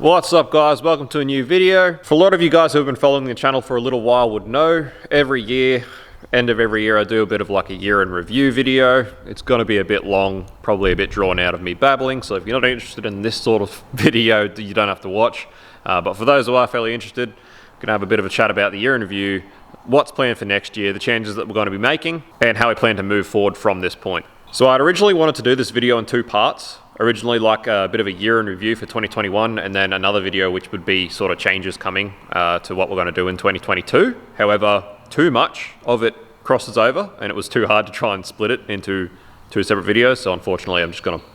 What's up guys, welcome to a new video. For a lot of you guys who have been following the channel for a little while would know, every year, end of every year I do a bit of like a year in review video. It's going to be a bit long, probably a bit drawn out of me babbling, so if you're not interested in this sort of video, you don't have to watch. But for those who are fairly interested, we're going to have a bit of a chat about the year in review, what's planned for next year, the changes that we're going to be making, and how we plan to move forward from this point. So I'd originally wanted to do this video in two parts. Originally like a bit of a year in review for 2021 and then another video which would be sort of changes coming to what we're going to do in 2022. However, too much of it crosses over and it was too hard to try and split it into two separate videos. So unfortunately I'm just going to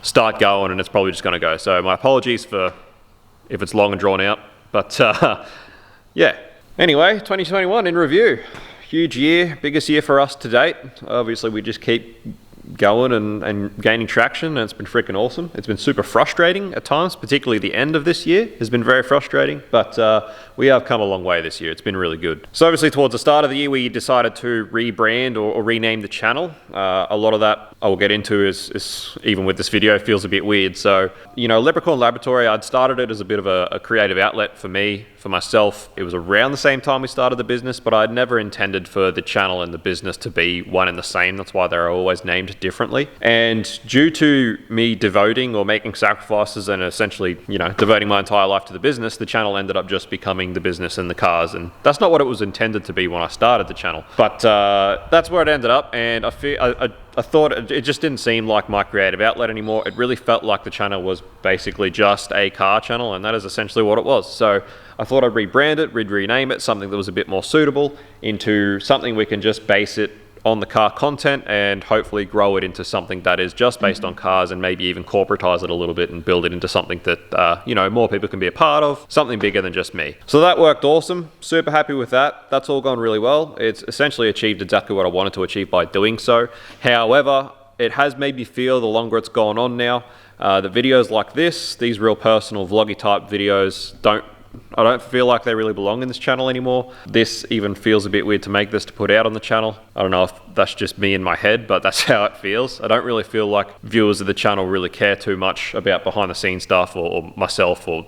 start going and it's probably just going to go. So my apologies for if it's long and drawn out, but yeah. Anyway, 2021 in review. Huge year, biggest year for us to date. Obviously we just keep going and gaining traction and it's been freaking awesome. It's been super frustrating at times, particularly the end of this year has been very frustrating, but we have come a long way this year. It's been really good. So obviously towards the start of the year we decided to rebrand or rename the channel. A lot of that I will get into is even with this video feels a bit weird. So, you know, Leprechaun Laboratory, I'd started it as a bit of a creative outlet for me, for myself. It was around the same time we started the business, but I'd never intended for the channel and the business to be one and the same. That's why they're always named differently. And due to me devoting or making sacrifices and essentially, you know, devoting my entire life to the business, the channel ended up just becoming the business and the cars. And that's not what it was intended to be when I started the channel. But that's where it ended up. And I thought it just didn't seem like my creative outlet anymore. It really felt like the channel was basically just a car channel, and that is essentially what it was. So I thought I'd rebrand it, rename it, something that was a bit more suitable into something we can just base it on the car content and hopefully grow it into something that is just based on cars and maybe even corporatize it a little bit and build it into something that, you know, more people can be a part of, something bigger than just me. So that worked awesome. Super happy with that. That's all gone really well. It's essentially achieved exactly what I wanted to achieve by doing so. However, it has made me feel the longer it's gone on now, the videos like this, these real personal vloggy type videos I don't feel like they really belong in this channel anymore. This even feels a bit weird to make this to put out on the channel. I don't know if that's just me in my head, but that's how it feels. I don't really feel like viewers of the channel really care too much about behind the scenes stuff or myself or,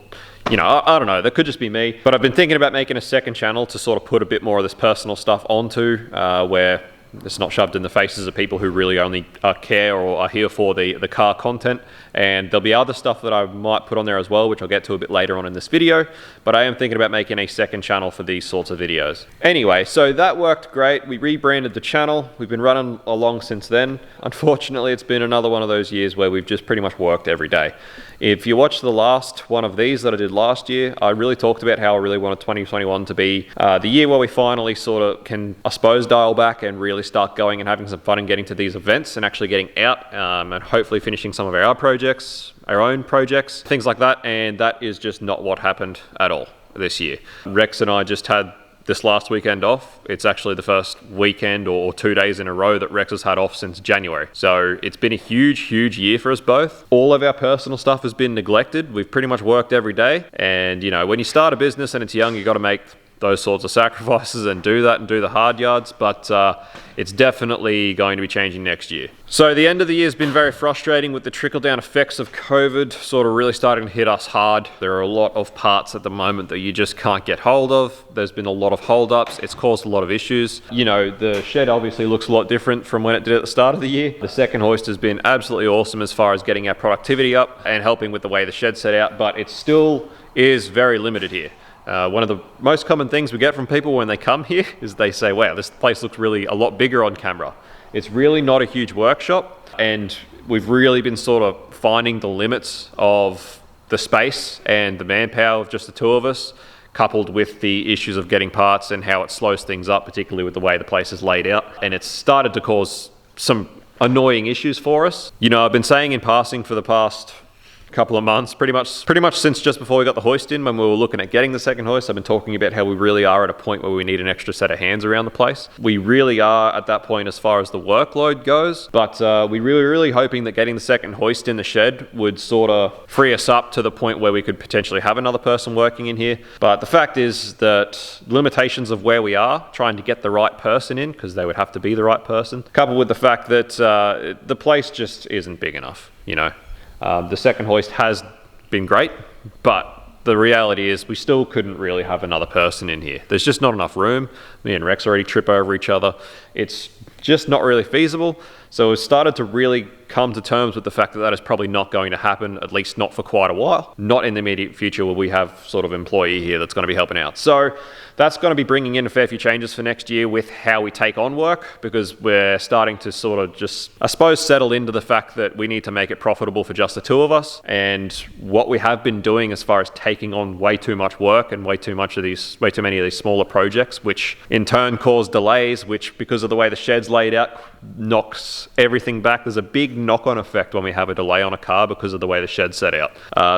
you know, I don't know, that could just be me. But I've been thinking about making a second channel to sort of put a bit more of this personal stuff onto where it's not shoved in the faces of people who really only care or are here for the car content. And there'll be other stuff that I might put on there as well, which I'll get to a bit later on in this video. But I am thinking about making a second channel for these sorts of videos. Anyway, so that worked great. We rebranded the channel. We've been running along since then. Unfortunately, it's been another one of those years where we've just pretty much worked every day. If you watch the last one of these that I did last year, I really talked about how I really wanted 2021 to be the year where we finally sort of can, I suppose, dial back and really start going and having some fun and getting to these events and actually getting out and hopefully finishing some of our projects, our own projects, things like that. And that is just not what happened at all this year. Rex and I just had this last weekend off. It's actually the first weekend or 2 days in a row that Rex has had off since January. So it's been a huge year for us both. All of our personal stuff has been neglected. We've pretty much worked every day. And you know, when you start a business and it's young, you got to make those sorts of sacrifices and do that and do the hard yards, but it's definitely going to be changing next year. So the end of the year has been very frustrating with the trickle-down effects of COVID sort of really starting to hit us hard. There are a lot of parts at the moment that you just can't get hold of. There's been a lot of hold-ups. It's caused a lot of issues. You know, the shed obviously looks a lot different from when it did at the start of the year. The second hoist has been absolutely awesome as far as getting our productivity up and helping with the way the shed's set out, but it still is very limited here. One of the most common things we get from people when they come here is they say, wow, this place looks really a lot bigger on camera. It's really not a huge workshop, and we've really been sort of finding the limits of the space and the manpower of just the two of us, coupled with the issues of getting parts and how it slows things up, particularly with the way the place is laid out. And it's started to cause some annoying issues for us. You know, I've been saying in passing for the past couple of months, pretty much since just before we got the hoist in, when we were looking at getting the second hoist, I've been talking about how we really are at a point where we need an extra set of hands around the place. We really are at that point as far as the workload goes, but we really hoping that getting the second hoist in the shed would sort of free us up to the point where we could potentially have another person working in here. But the fact is that limitations of where we are, trying to get the right person in, because they would have to be the right person, coupled with the fact that the place just isn't big enough, you know. The second hoist has been great, but the reality is we still couldn't really have another person in here. There's just not enough room. Me and Rex already trip over each other. It's just not really feasible. So we've started to really come to terms with the fact that that is probably not going to happen, at least not for quite a while. Not in the immediate future where we have sort of employee here that's going to be helping out. So that's going to be bringing in a fair few changes for next year with how we take on work, because we're starting to sort of just, I suppose, settle into the fact that we need to make it profitable for just the two of us. And what we have been doing as far as taking on way too much work and way too many of these smaller projects, which in turn cause delays, which because of the way the shed's laid out, knocks everything back. There's a big knock-on effect when we have a delay on a car because of the way the shed's set out.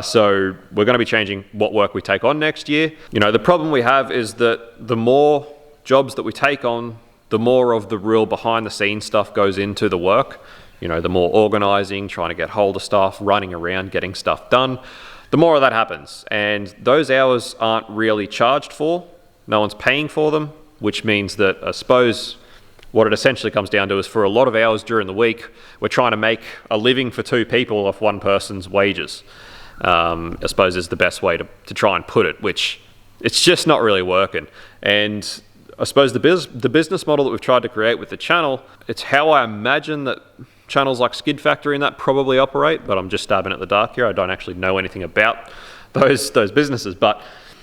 So we're going to be changing what work we take on next year. You know, the problem we have is that the more jobs that we take on, the more of the real behind-the-scenes stuff goes into the work. You know, the more organising, trying to get hold of stuff, running around, getting stuff done, the more of that happens. And those hours aren't really charged for. No one's paying for them, which means that I suppose what it essentially comes down to is for a lot of hours during the week, we're trying to make a living for two people off one person's wages. I suppose is the best way to try and put it, which it's just not really working. And I suppose the business model that we've tried to create with the channel, it's how I imagine that channels like Skid Factory and that probably operate, but I'm just stabbing at the dark here. I don't actually know anything about those businesses, but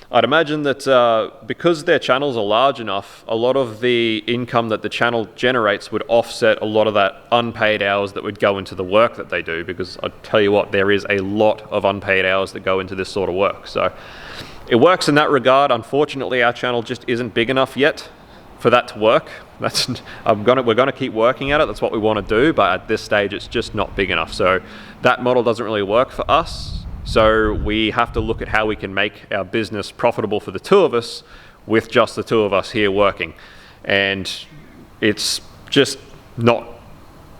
I'd imagine that because their channels are large enough, a lot of the income that the channel generates would offset a lot of that unpaid hours that would go into the work that they do, because I tell you what, there is a lot of unpaid hours that go into this sort of work. So it works in that regard. Unfortunately, our channel just isn't big enough yet for that to work. We're going to keep working at it. That's what we want to do, but at this stage, it's just not big enough. So that model doesn't really work for us. So we have to look at how we can make our business profitable for the two of us with just the two of us here working. And it's just not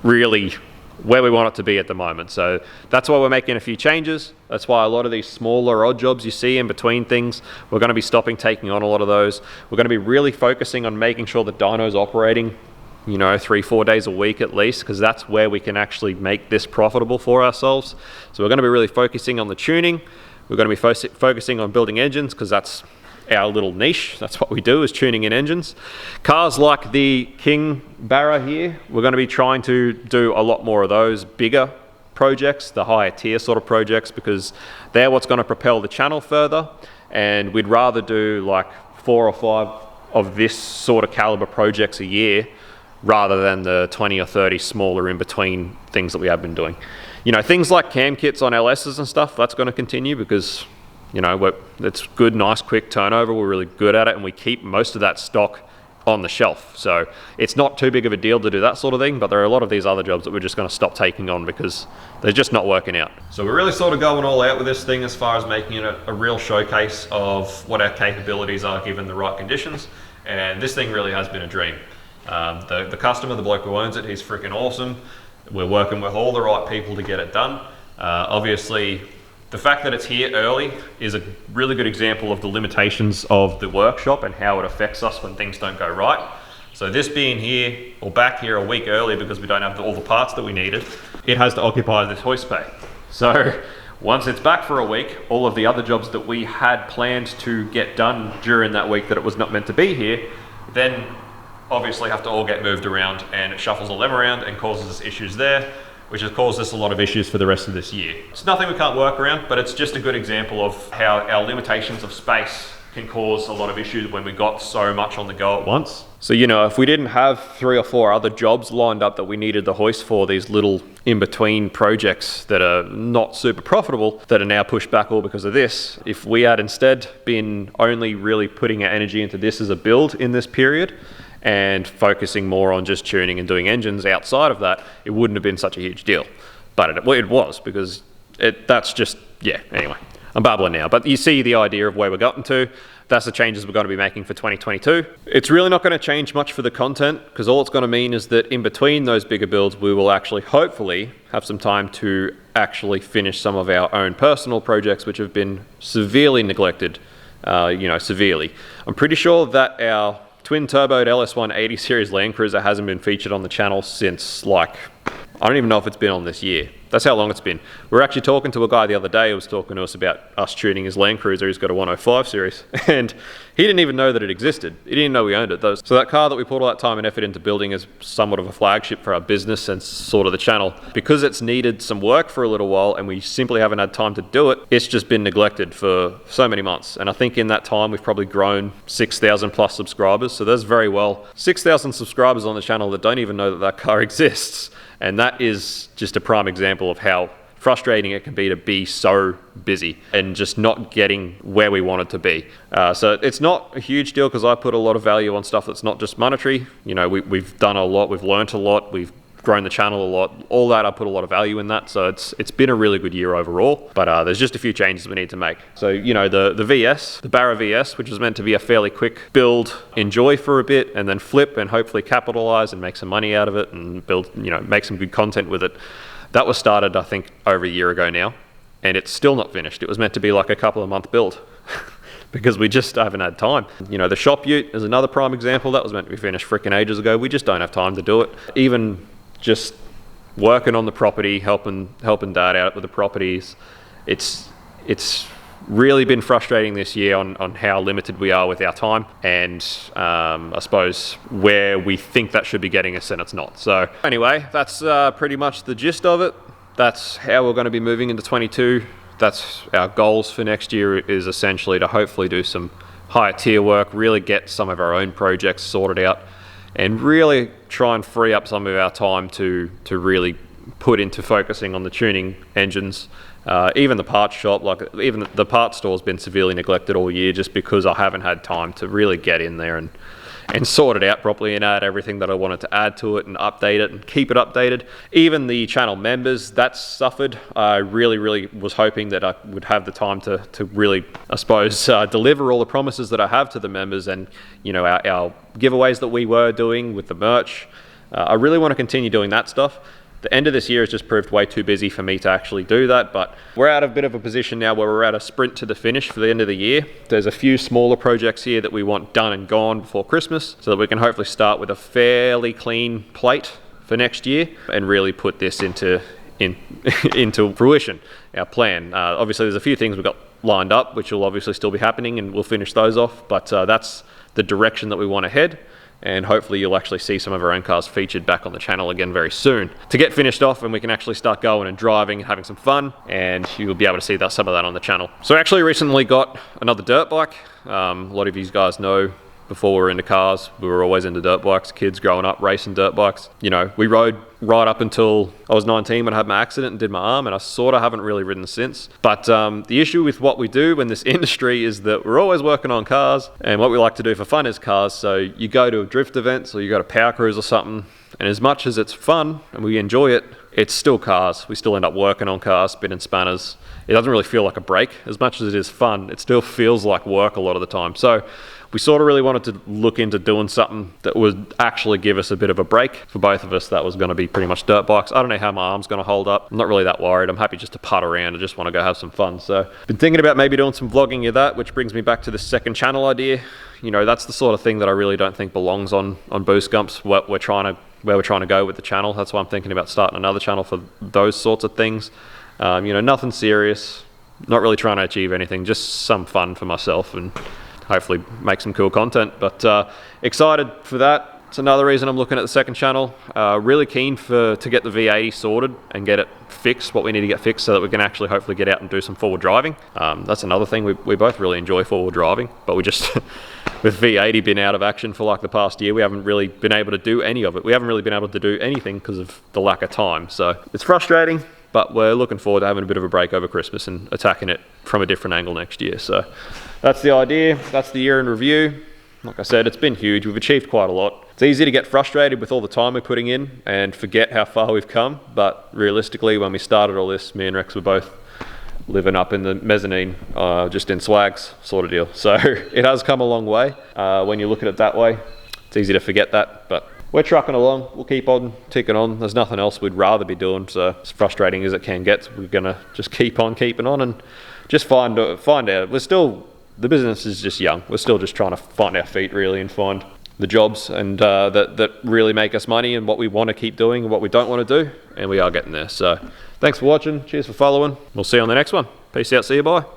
really where we want it to be at the moment. So that's why we're making a few changes. That's why a lot of these smaller odd jobs you see in between things, we're going to be stopping taking on a lot of those. We're going to be really focusing on making sure the dyno's operating, you know, 3-4 days a week at least, because that's where we can actually make this profitable for ourselves. So we're going to be really focusing on the tuning. We're going to be focusing on building engines, because that's our little niche. That's what we do, is tuning in engines. Cars like the King Barra here, we're going to be trying to do a lot more of those bigger projects, the higher tier sort of projects, because they're what's going to propel the channel further. And we'd rather do like 4 or 5 of this sort of caliber projects a year, rather than the 20 or 30 smaller in between things that we have been doing. You know, things like cam kits on LSs and stuff, that's going to continue because, you know, it's good, nice, quick turnover. We're really good at it, and we keep most of that stock on the shelf. So it's not too big of a deal to do that sort of thing, but there are a lot of these other jobs that we're just going to stop taking on because they're just not working out. So we're really sort of going all out with this thing as far as making it a real showcase of what our capabilities are given the right conditions. And this thing really has been a dream. The customer, the bloke who owns it, he's freaking awesome. We're working with all the right people to get it done. Obviously, the fact that it's here early is a really good example of the limitations of the workshop and how it affects us when things don't go right. So this being here, or back here a week early because we don't have all the parts that we needed, it has to occupy this hoist bay. So once it's back for a week, all of the other jobs that we had planned to get done during that week that it was not meant to be here, then obviously have to all get moved around, and it shuffles all them around and causes us issues there, which has caused us a lot of issues for the rest of this year. It's nothing we can't work around, but it's just a good example of how our limitations of space can cause a lot of issues when we got so much on the go at once. So, you know, if we didn't have 3 or 4 other jobs lined up that we needed the hoist for, these little in-between projects that are not super profitable, that are now pushed back all because of this, if we had instead been only really putting our energy into this as a build in this period, and focusing more on just tuning and doing engines outside of that, it wouldn't have been such a huge deal. But it was, because that's just, yeah, anyway, I'm babbling now. But you see the idea of where we're gotten to. That's the changes we're going to be making for 2022. It's really not going to change much for the content, because all it's going to mean is that in between those bigger builds, we will actually, hopefully, have some time to actually finish some of our own personal projects, which have been severely neglected, severely. I'm pretty sure that our twin-turboed LS1 80 series Land Cruiser hasn't been featured on the channel since, like, I don't even know if it's been on this year. That's how long it's been. We were actually talking to a guy the other day who was talking to us about us tuning his Land Cruiser. He's got a 105 series, and he didn't even know that it existed. He didn't know we owned it. So that car that we put all that time and effort into building is somewhat of a flagship for our business and sort of the channel. Because it's needed some work for a little while and we simply haven't had time to do it, it's just been neglected for so many months. And I think in that time we've probably grown 6,000 plus subscribers. So there's very well 6,000 subscribers on the channel that don't even know that that car exists. And that is just a prime example of how frustrating it can be so busy and just not getting where we want it to be. So it's not a huge deal because I put a lot of value on stuff that's not just monetary. You know, we've done a lot, we've learned a lot, we've grown the channel a lot. All that, I put a lot of value in that. So it's been a really good year overall, but there's just a few changes we need to make. So, you know, the VS, the Barra VS, which was meant to be a fairly quick build, enjoy for a bit and then flip and hopefully capitalize and make some money out of it and build, you know, make some good content with it. That was started, I think, over a year ago now, and it's still not finished. It was meant to be like a couple of month build because we just haven't had time. You know, the shop ute is another prime example. That was meant to be finished freaking ages ago. We just don't have time to do it. Even just working on the property, helping Dad out with the properties, it's really been frustrating this year on how limited we are with our time and I suppose where we think that should be getting us and it's not. So anyway, that's pretty much the gist of it. That's how we're going to be moving into 22. That's our goals for next year, is essentially to hopefully do some higher tier work, really get some of our own projects sorted out and really try and free up some of our time to really put into focusing on the tuning engines. Even the parts shop, like even the parts store has been severely neglected all year just because I haven't had time to really get in there and sort it out properly and add everything that I wanted to add to it and update it and keep it updated. Even the channel members, that's suffered. I really was hoping that I would have the time to really, I suppose, deliver all the promises that I have to the members and, you know, our giveaways that we were doing with the merch. I really want to continue doing that stuff. The end of this year has just proved way too busy for me to actually do that, but we're at a bit of a position now where we're at a sprint to the finish for the end of the year. There's a few smaller projects here that we want done and gone before Christmas so that we can hopefully start with a fairly clean plate for next year and really put this into fruition, our plan. Obviously there's a few things we've got lined up which will obviously still be happening and we'll finish those off, but that's the direction that we want to head. And hopefully you'll actually see some of our own cars featured back on the channel again very soon to get finished off and we can actually start going and driving and having some fun, and you'll be able to see some of that on the channel. So I actually recently got another dirt bike. A lot of you guys know before we were into cars, we were always into dirt bikes, kids growing up racing dirt bikes. You know, we rode right up until I was 19 when I had my accident and did my arm, and I sort of haven't really ridden since. But the issue with what we do in this industry is that we're always working on cars, and what we like to do for fun is cars. So you go to drift events or you go to power cruise or something, and as much as it's fun and we enjoy it, it's still cars. We still end up working on cars, spinning spanners. It doesn't really feel like a break. As much as it is fun, it still feels like work a lot of the time. So we sort of really wanted to look into doing something that would actually give us a bit of a break. For both of us, that was going to be pretty much dirt bikes. I don't know how my arm's going to hold up. I'm not really that worried. I'm happy just to putt around. I just want to go have some fun. So been thinking about maybe doing some vlogging of that, which brings me back to the second channel idea. You know, that's the sort of thing that I really don't think belongs on boostgumps. Where we're trying to go with the channel. That's why I'm thinking about starting another channel for those sorts of things. You know, nothing serious. Not really trying to achieve anything. Just some fun for myself and hopefully make some cool content, but excited for that. It's another reason I'm looking at the second channel. Really keen to get the V80 sorted and get it fixed, what we need to get fixed so that we can actually hopefully get out and do some forward driving. That's another thing, we both really enjoy forward driving, but we just, with V80 been out of action for like the past year, we haven't really been able to do any of it. We haven't really been able to do anything because of the lack of time. So it's frustrating, but we're looking forward to having a bit of a break over Christmas and attacking it from a different angle next year. So that's the idea. That's the year in review. Like I said, it's been huge. We've achieved quite a lot. It's easy to get frustrated with all the time we're putting in and forget how far we've come. But realistically, when we started all this, me and Rex were both living up in the mezzanine, just in swags sort of deal. So it has come a long way. When you look at it that way, it's easy to forget that. But we're trucking along. We'll keep on ticking on. There's nothing else we'd rather be doing. So as frustrating as it can get, we're going to just keep on keeping on and just find out. The business is just young. We're still just trying to find our feet really and find the jobs and that really make us money and what we want to keep doing and what we don't want to do, and we are getting there. So thanks for watching, cheers for following, we'll see you on the next one. Peace out, see you, bye.